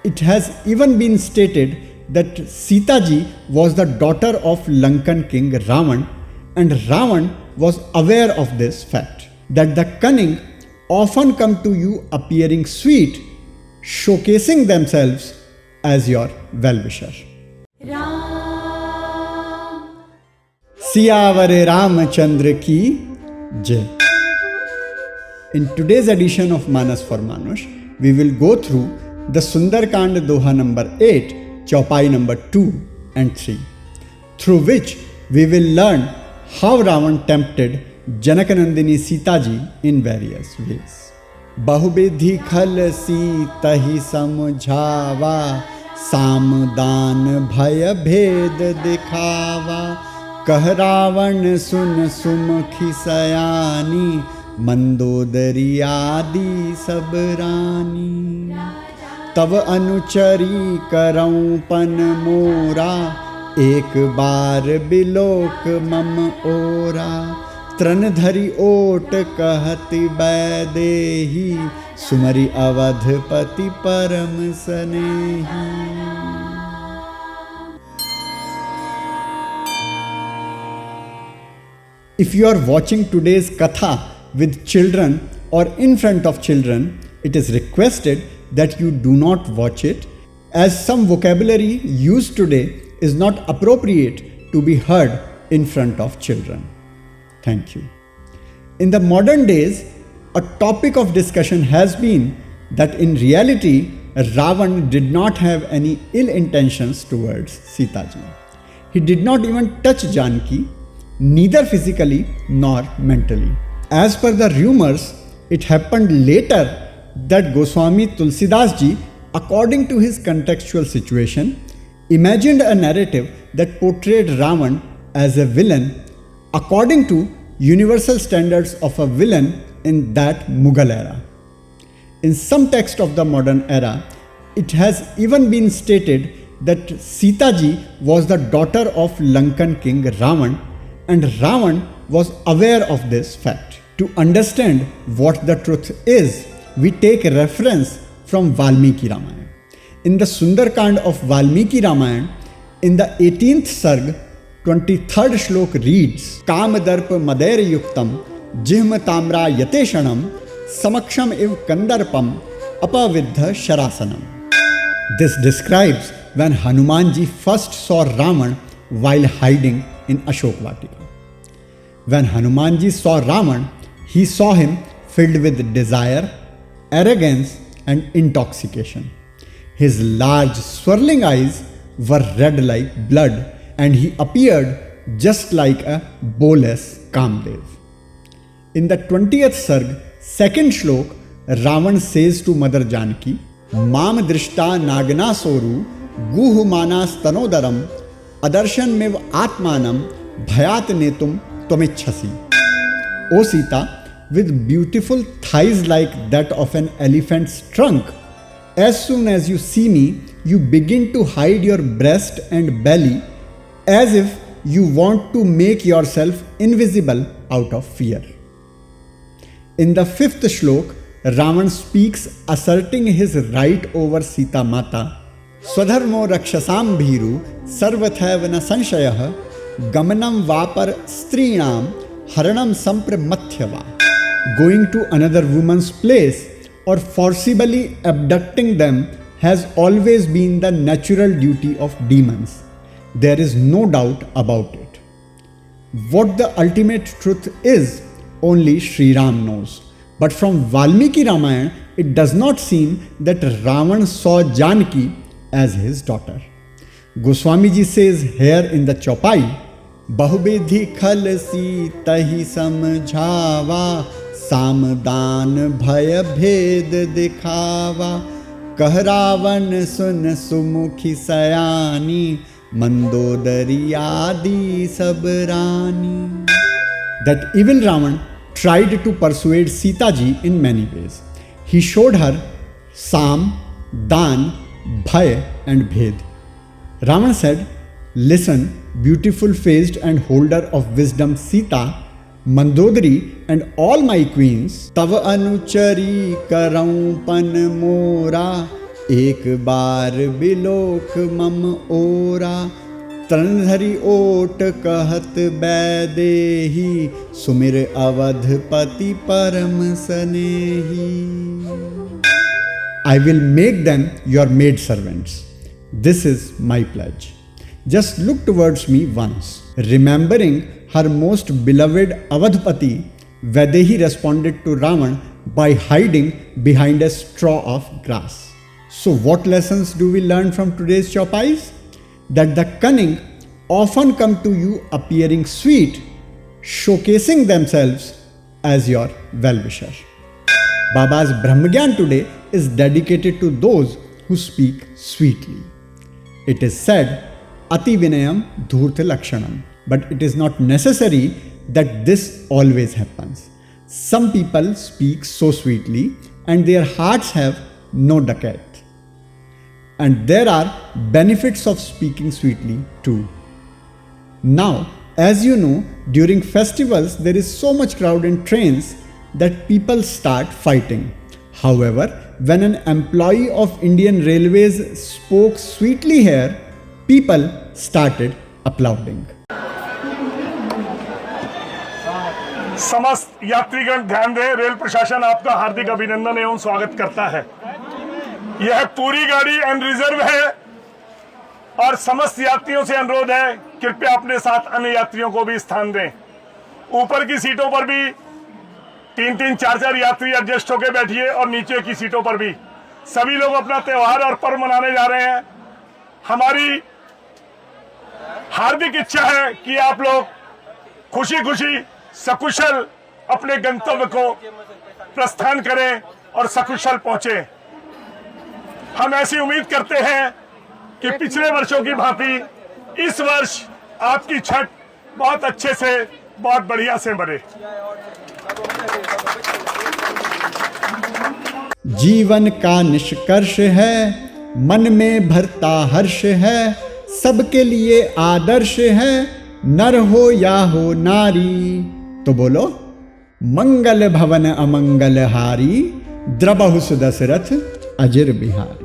It has even been stated that Sita ji was the daughter of Lankan king Ravan, and Ravan was aware of this fact, that the cunning often come to you appearing sweet, showcasing themselves as your well-wisher. Siyavare Ramachandra ki Jai. In today's edition of Manas for Manush, we will go through the Sundarkand Doha number 8, Chaupai number 2 and 3, through which we will learn how Ravan tempted Janakanandini Sita ji in various ways. Bahubidhi khal Sita hi samjhava, samdan bhaya bhed dikhava, kah Ravan sun sumukhi sayani, Mandodari आदि सब रानी, तब अनुचरी करऊं पन मोरा, एक बार बिलोक मम ओरा, तृण धरी ओट कहति बैदेही, सुमरि अवधपति परम सनेही. If you are watching today's katha with children or in front of children, it is requested that you do not watch it, as some vocabulary used today is not appropriate to be heard in front of children. Thank you. In the modern days, a topic of discussion has been that in reality, Ravan did not have any ill intentions towards Sita ji. He did not even touch Janki, neither physically nor mentally. As per the rumors, it happened later that Goswami Tulsidas ji, according to his contextual situation, imagined a narrative that portrayed Ravan as a villain according to universal standards of a villain in that Mughal era. In some text of the modern era, it has even been stated that Sita ji was the daughter of Lankan king Ravan, and Ravan was aware of this fact. To understand what the truth is, we take reference from Valmiki Ramayana. In the Sundarkand of Valmiki Ramayana, in the 18th Sarg, 23rd Shlok reads, Kamadarp Madair Yuktam, Jihma Tamra Yateshanam, Samaksham Iv Kandarpam, Apavidha Sharasanam. This describes when Hanumanji first saw Ravan while hiding in Ashok Vatika. When Hanumanji saw Ravan, he saw him filled with desire, arrogance and intoxication. His large swirling eyes were red like blood, and he appeared just like a bowless Kamdev. In the 20th Sarg, 2nd Shlok, Ravan says to Mother Janki, Mam drishta nagana soru, guhu manas tanodaram, adarshan mev atmanam, bhayat netum tomichhasi. O Sita, with beautiful thighs like that of an elephant's trunk, as soon as you see me, you begin to hide your breast and belly as if you want to make yourself invisible out of fear. In the 5th Shlok, Ravan speaks asserting his right over Sita Mata. Swadharmo rakshasam bhiru sarvathayavana sanshayah gamanam vapar strinam haranam sampramathyava. Going to another woman's place or forcibly abducting them has always been the natural duty of demons. There is no doubt about it. What the ultimate truth is, only Sri Ram knows. But from Valmiki Ramayana, it does not seem that Ravan saw Janki as his daughter. Goswami ji says here in the Chaupai, Bahubidhi khal Sita hi samjhava, samdan bhaya bhed dikhava, kah Ravan sun sumukhi sayani, mandodari adi sab rani. That evil Ravan tried to persuade Sita ji in many ways. He showed her Sam, Dan, Bhay and Bhed. Ravan said, listen, beautiful faced and holder of wisdom Sita, Mandodari and all my queens, Tava anuchari karaun pan mora, एक बार बिलोक मम ओरा, तरणधरी ओट कहत बैदेही, सुमिर अवधपति परम सनेही। I will make them your maid servants. This is my pledge. Just look towards me once. Remembering her most beloved Avadhpati, Vaidehi responded to Ravan by hiding behind a straw of grass. So what lessons do we learn from today's Chaupais? That the cunning often come to you appearing sweet, showcasing themselves as your well-wisher. Baba's Brahmagyan today is dedicated to those who speak sweetly. It is said, Ati Vinayam Dhurtha Lakshanam, but it is not necessary that this always happens. Some people speak so sweetly and their hearts have no ducat. And there are benefits of speaking sweetly too. Now, as you know, during festivals there is so much crowd in trains that people start fighting. However, when an employee of Indian Railways spoke sweetly here, people started applauding. समस्त यात्रीगण ध्यान दें, rail प्रशासन आपका हार्दिक अभिनंदन एवं स्वागत करता है। यह पूरी गाड़ी अनरिजर्व है और समस्त यात्रियों से अनुरोध है, कृपया अपने साथ अन्य यात्रियों को भी स्थान दें। ऊपर की सीटों पर भी 3-3, 4-4 यात्री एडजस्ट होकर बैठिए और नीचे की सीटों पर भी। सभी लोग अपना त्योहार और पर्व मनाने जा रहे हैं। हमारी हार्दिक इच्छा है कि आप लोग खुशी खुशी सकुशल अपने गंतव्य को प्रस्थान करें और सकुशल पहुंचे। हम ऐसी उम्मीद करते हैं कि पिछले वर्षों की भांति इस वर्ष आपकी छठ बहुत अच्छे से, बहुत बढ़िया से बने। जीवन का निष्कर्ष है, मन में भरता हर्ष है, सबके लिए आदर्श है, नर हो या हो नारी। तो बोलो, मंगल भवन अमंगल हारी, द्रबहु सुदशरथ अजिर बिहारी।